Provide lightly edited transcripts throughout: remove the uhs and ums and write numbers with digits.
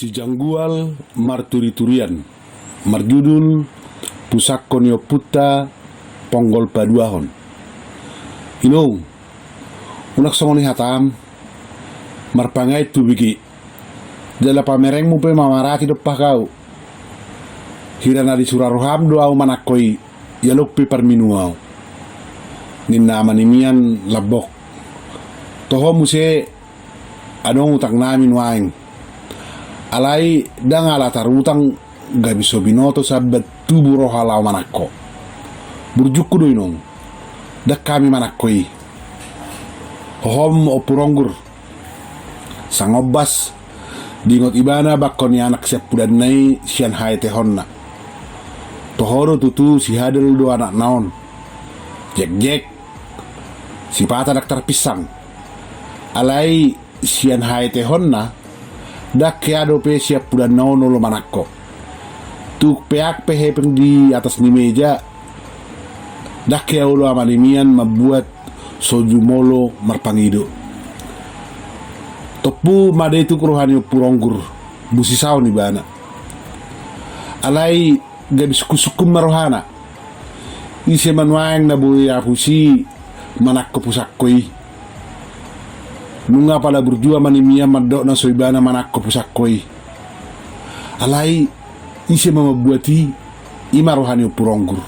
Si Janggual Marturi-turian marjudul Pusakkonyo Putta Ponggol Paduahon. Inong unak songoni hatam marpangai tu bigi jala pamereng mupe mamarati dopah kau hirana di suraroham doau manakoi yalukpi parminuau ninna manimian labok toho muse adong utang namin waing alai dang ala tarutang gabi sobinoto sabat tuburo halau manakko burjuku do inong dak kami manakkoi hohom opuronggur sangobas dingot ibana bakon anak siap pudan nai sian hai tehonna tohoro tutu si hadel do anak naon jek si pata dak terpisang alai sian hai tehonna dak keado pe siap pudan naon lo manakko tuk peak pehepeng di atas ni meja dak keaulo amanimian membuat sojumolo marpangido topu made itu keruhani puronggur busisau ni bana alai gabis kusukum marohana ise manwaeng na buhi apusi manakko pusakkoi nunga pala berjua manimia madok na soibana manakko pusakkoi alai ise mamabuati ima rohani puronggur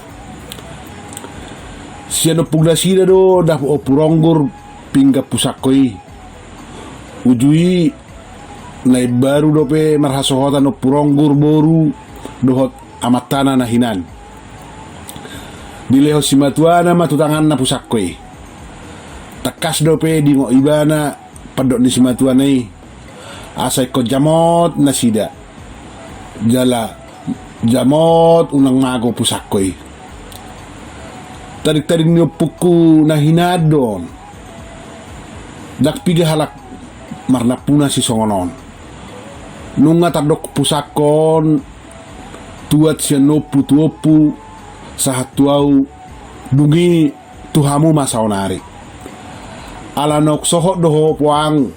siano pugla sida do dah puronggur pingga pusakkoi ujui nai baru dope marhasohota no puronggur boru dohot amatana na hinan dileho simatuana matutangan na pusakkoi takas dope dingo ibana padok ni simatuanai asai ko jamot na sida jala jamot unang mago pusakkoi tarik-tarik niyo puku na hinadon dak piga halak marna puna si songonon nunga tadok pusakon tuat siya nopu tuopu sahat tuau dungi tuhamu masaonari ala nok soho doho puang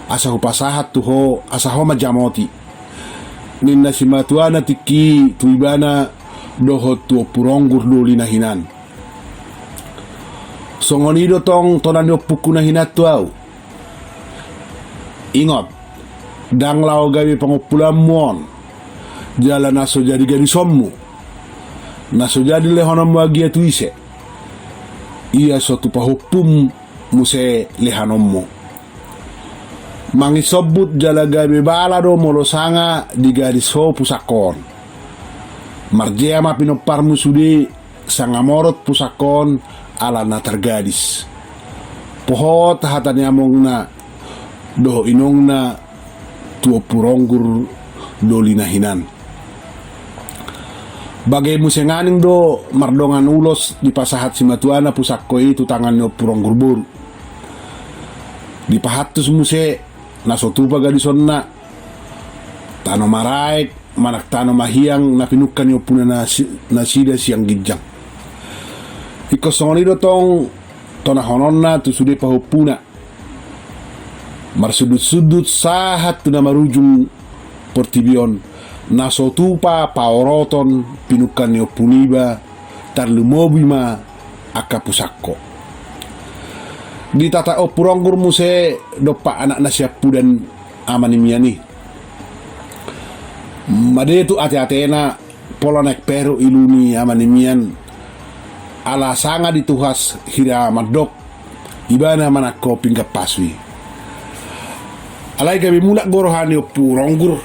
asahu pasahat tuho asaho majamoti ninna simatuana tiki tuibana doho tuo puronggur doli na hinan songonido tong tonan yo puku na hinat tuau ingot dang lau gawi pangupulan muon jala naso jadi gadi sommu naso jadi lehonom wagia tuise iya sotu pahupum muse lehanommu mangi sobut jala gawi balado molo sanga di gadi so pusakon marjea ma pinoparmu sudi sanga morot pusakon ala na tergadis pohot hatani among na doho inong na tuo puronggur doli na hinan bagai musenganing do mardongan ulos di pasahat simatuana pusakkoi tu tangan no puronggur boru di pahatus muse nasotupa gadison na tano maraik manak tano mahiang na pinukan yo puna na sida siang gijang ikosongonido tong tona hononna tu sude pahupuna marsudut-sudut sahat tu na marujung portibion nasotupa paoroton pinukan yo puniba tarlumobima aka pusakko di tata o puronggur muse dopa anak na siap pudan amanimiani made tu ate-atena polonek peru iluni amanimian ala sanga dituhas hira madok ibana manakko pingga paswi alai gabi mulak gorohani puronggur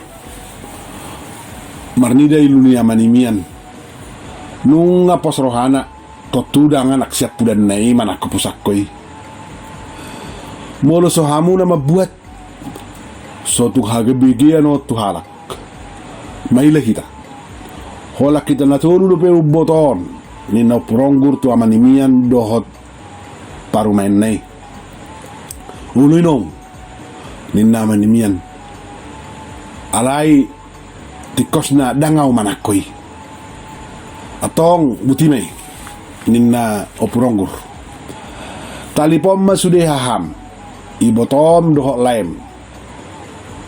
marnida iluni amanimian nunga pos rohana totudangan anak siap pudan nai manakko pusakkoi molo sohamu na mabuat sotu hagebigian o tuhalak maila kita holak kita natulu lupe uboton nina puronggur tu amanimian dohot parumain nai uluinong nina amanimian alai tikos na dangau manakkoi atong butinay nina opuronggur talipom masude haham ibotom dohok laem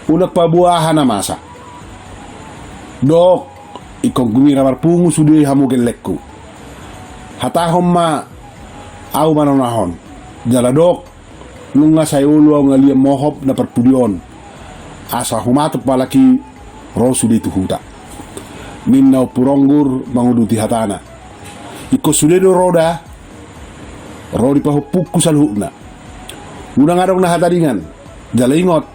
unak pabuahan na masa Dok, ikong gumira marpungu sudi hamu gelekku. Hatahom ma au manonahon. Jala dok, nunga sayulu au ngalia mohop dapat pudion. Asa humatu palaki ro sudi tuhuta. Ninna puronggur manguduti hatana. Iko sudi do roda. Rodi pahupuku salhukna. Unang adong na hataringan. Jala ingot.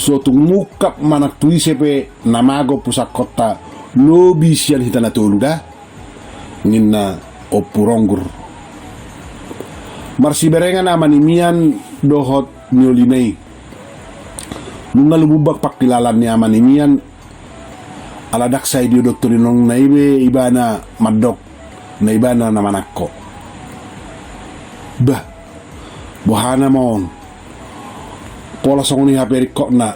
Suatu mukap manak tuisepe namago pusat kota lobi sian hitana tolu dah ninna opuronggur marsi berengan amanimian dohot nyolinei nunga lububak pakilalan ni amanimian ala daksai dio doktorinong naibe ibana madok na ibana namanakko bah bohana mon pola songoni haperi kok na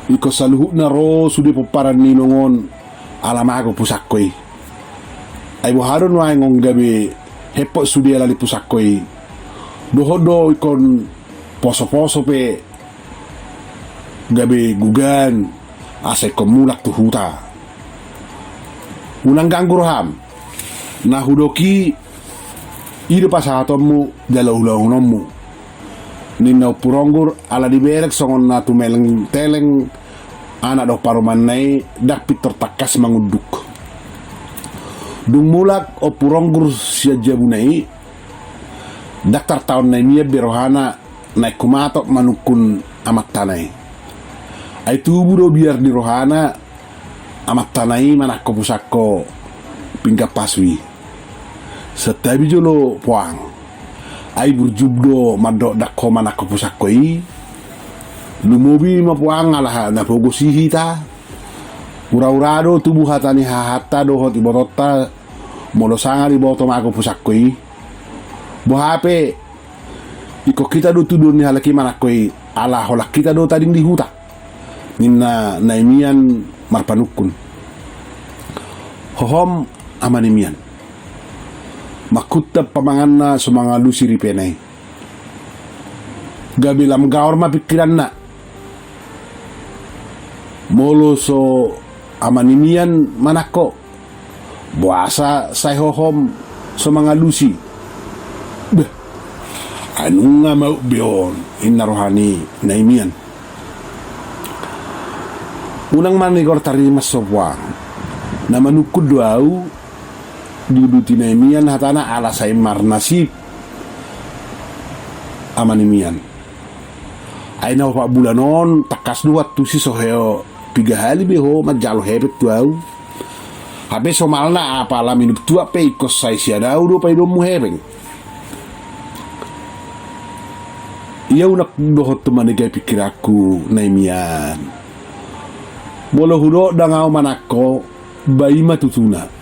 iko saluhu na ro sudi peparan ninongon alamago pusakoi ay buharon wa ngong gabi hepok sudi alali pusakoi dohodo ikon poso-poso pe gabi gugan asai komulak tu huta unang gangguroham na hudoki ide pasatomu dalau-launommu ninna puronggur ala diberek songon na tumeleng teleng anak do paruman nai dak pitor takas manguduk dung mulak o puronggur sia jabunai daktar tahun nai mia berohana naik kumatok manukun amat tanai ay tubu do biar di rohana amat tanai manakko pusakko pinggap paswi setabi jolo puang ay burjubdo madok dakko manakko pusakoi lumobi mapuang alaha na pogosihi ta ura-urado tubuh hatani hahata dohot ibotota molo sanga di boto mako pusakoi bohape iko kita do tudun ni halaki manakoi ala holak kita do tading di huta ninna naimian marpanukun hohom amanimian makutta pamanganna sumanga lusi ripenai gabilam gaor ma pikiran na molo so amanimian manako buasa say hohom sumanga lusi beh anu nga mau beon inna rohani naimian unang manigor tarima sobuang na manukud doau diduti naimian hatana ala say marnasib amanimian ay na pa bulanon takas duat tu si soheo piga hali beho majalo hebet tuau habe somalna apa la minup tua pe ikos say siadau do pa idomu hebeng iya unak dohot teman gay pikiraku naimian bolo hudo dangau manako bayi matutuna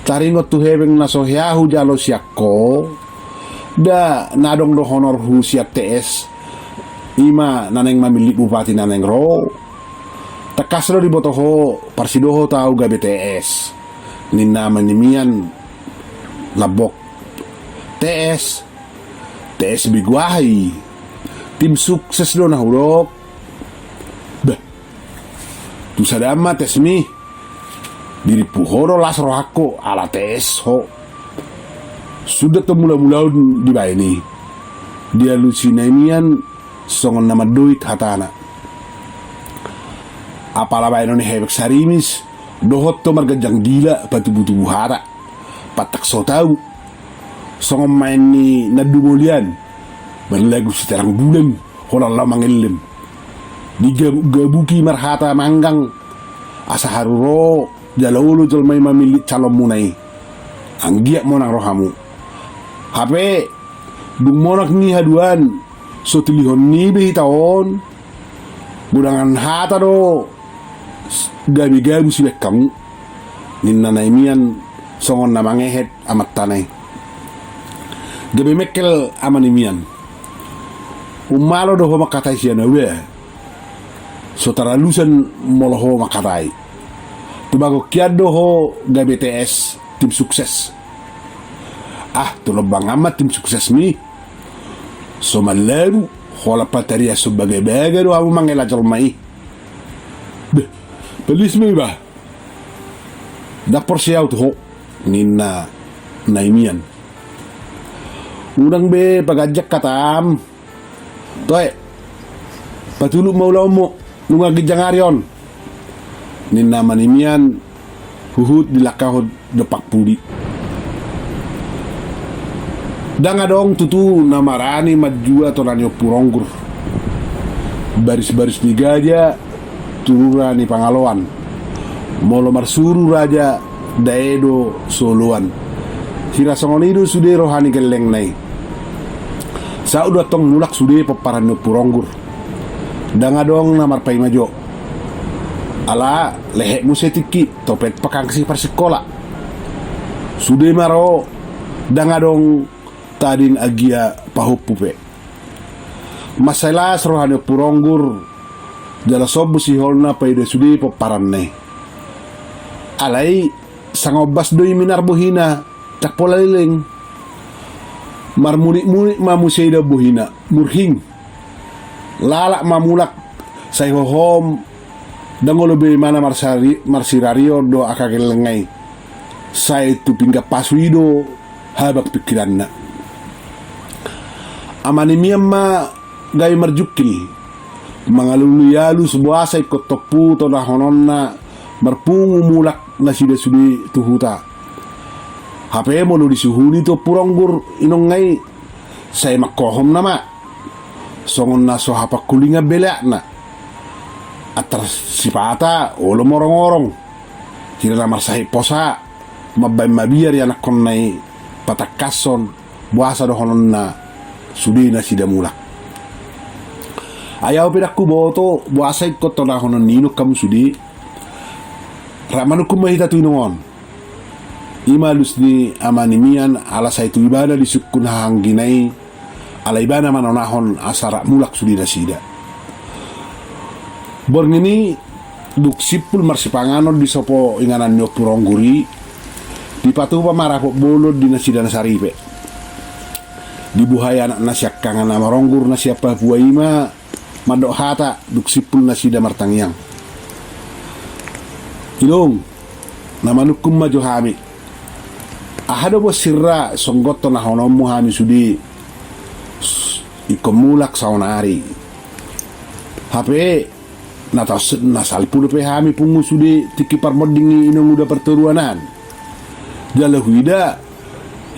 taringot tu hebeng na sohyahu jalo siakko da nadong do honor hu siat TS ima naneng mamili bupati naneng ro takasro di botoho parsidoho tau ga BTS ninna manimian labok TS bigwahi tim sukses do na hurok bah tu sadama tesmi diri puhoro las rohako ala TS ho sudah temula-mulaun di baini dia lucinamian songon nama duit hatana apala bainoni hebek sarimis dohot to margajang dila patubu-tubu hara patak so tau songon main ni nadumulian berlagu seterang bulan holang lamang elim digabuki marhata manggang asa haruro jalaulo jalmai mamilit calon munai anggiak monang rohamu hape dung monak ni haduan so tilihon ni behitaon budangan hata do gabi-gabi silek kamu ninna naimian songon namangehet amat tanai gabi mekel amanimian umalo do ho makatai siana we so taralusan moloho makatai tubago kiado ho ga BTS tim sukses tulobang amat tim sukses mi so malaru hola pataria so bagai-bagai do amu mangela jalmai Pelis mi ba? Dapor siyaw to ho. Nina naimian. Unang be pagajak katam. Toy. Patulog maulaw mo. Nung agidjangarion. Nina manimian. Huhut dilakahod depak pudi. Danga dong tutu na marani madjua to nanyo puronggur. Baris-baris ni gajah turura ni pangaloan. Molo marsuru raja daedo soluan. Sira songonido sude rohani geleng nai. Sa udah tong mulak sude peparan no puronggur. Danga dong namar pai majo. Ala lehek musetiki topet pakangsi persikola. Sude maro danga dong tadin agia pahupupe. Masalah rohani puronggur jala sobu si holna payde sudi peparanne. Alai sangobas doi minar buhina cak pola liling. Marmunik-munik mamuseida buhina murhing. Lalak mamulak say hohom dangolo be mana marsirario do akagelengai. Say tu pingga pasuido habak pikiranna. Amani miyamma gay marjukil mangaluluyalu sebuah say kotopu to na hononna marpungu mulak na sudi tuhuta. Hape mo lo disuhuni to puronggur inongai say makohom nama songon na so hapak kulinga belak na atar sipata olo morong-orong kira na marsahi posa mabay mabiyar yan akon nay patakason buasa do hononna sudi na sida mulak. Ayaw pinakku boto buasay ko to na honon nino kamu sudi. Ramanu kumahita tu inongon. Imalus ni amanimian ala say tu ibada di sukun hangginay ala ibada manonahon asara mulak sudi nasida. Borngini duk sipul marsipanganon di sopo inganan nyo purongguri di patu pamarapok bolod di nasida nasaripe. Di buhaya anak nasyak kangan nama ronggur na siapa buaima madok hata duk sipul nasida martangyang. Ilong namanukum maju hami. Ahado bo sirra songgoto na honomu hami sudi ikomulak saunari. Hape nasalpulu pe hami pungu sudi tiki parmodingi inong udah perturuanan. Jala huida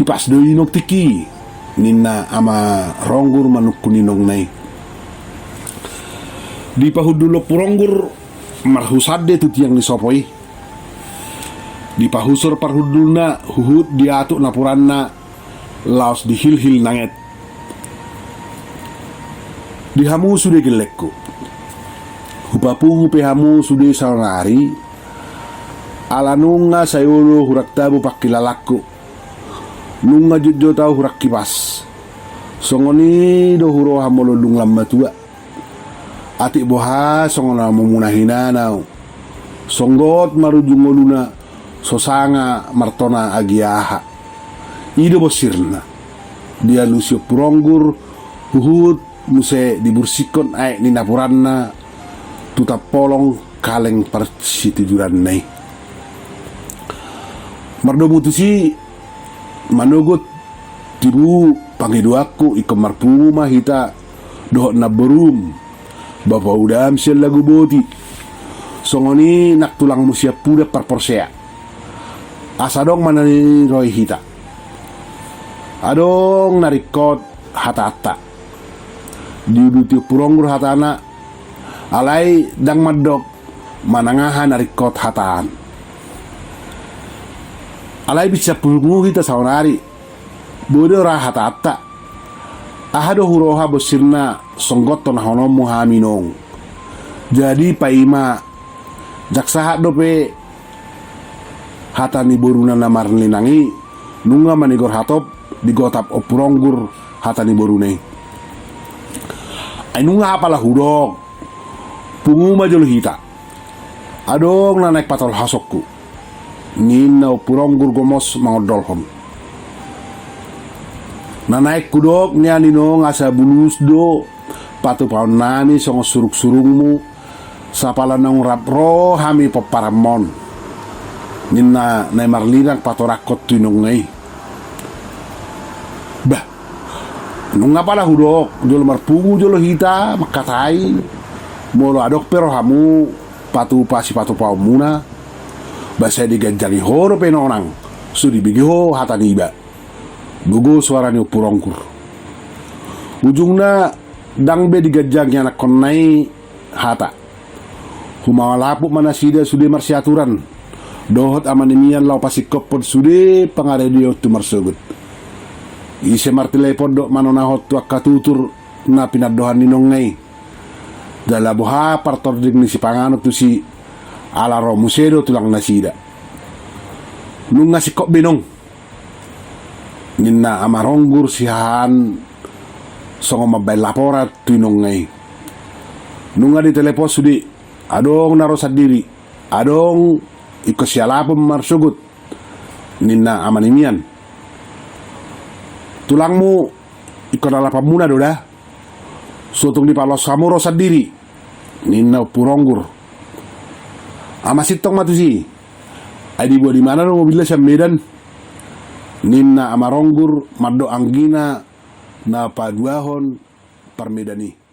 hipas doi inong tiki nina ama ronggur manukun inong nai. Di pahudulo puronggur marhusade tu tiang ni sopoi. Di pahusur parhudulna huhut diatuk napuranna laos di hil-hil nanget. Di hamu sude gelekku. Hupapungu pe hamu sude saunari. Alanunga sayolo hurak tabu pakilalakku. Nunga judjo tau hurak kipas. Songoni do huro hamolo lung lamba tua. Atik boha songona memunahina nau. Songgot marujungoluna sosanga martona agiaha. Ido bosirna. Dia lusio puronggur huhut muse dibursikon ai ninapuranna tuta polong kaleng parsitujuran nai. Mardo mutusi manogot tibu pangiduaku iko marpungu mahita dohot na berum. Bapak udam siya lagu boti. Songoni nak tulang musia puda parporsea. Asadong manani roy hita. Adong narikot hata-hata. Diuduti puronggur hatana. Alai dang madok manangahan narikot hataan. Alai bisa pungu hita saunari. Bodo rah hata-hata. Ahado huroha bosirna songgoto na honomu haminong. Jadi paima jaksahat dope hata ni boruna namar linangi nunga manigor hatop digotap opuronggur hata ni borune. Ay nunga apalah hurok pungu majul hita. Adong na naik patol hasokku. Nina opuronggur gomos mangodolhon. Nanaik kudok niya nino ngasa bulus do patu paun nani songo suruk-surungmu sapala nang rapro hami paparamon ninna na marlinang patorakot tunong ngay. Bah, nung nga pala hudok jolo marpungu jolo hita makatay molo adok pero hamu patupa si patupa muna basa diganjali horo penonang sudi bigiho hataniba bugo suara ni purongkur ujungna dangbe digajangnya nak konai hata humalapu mana sida sude marsiaturan dohot amanimian lau pasikopod sude pangaredio tu marsugut ise martelepon dok manonahot tu akatutur na pinadohan ninong ngay dala buha partor digni si pangano tu si alaro musedo tulang nasida nung nga si kok binong ninna amaronggur sihan songo mabay laporat tunong ngay nung nga di telepon sudi adong narosat diri adong ikosialapom marsugut ninna amanimian tulangmu ikonalapam muna doda sotong di palos kamu rosat diri ninna puronggur amasitong matusi adi buat di mana lo mobilnya sa Medan ninna amaronggur maddo anggina na paduahon parmedani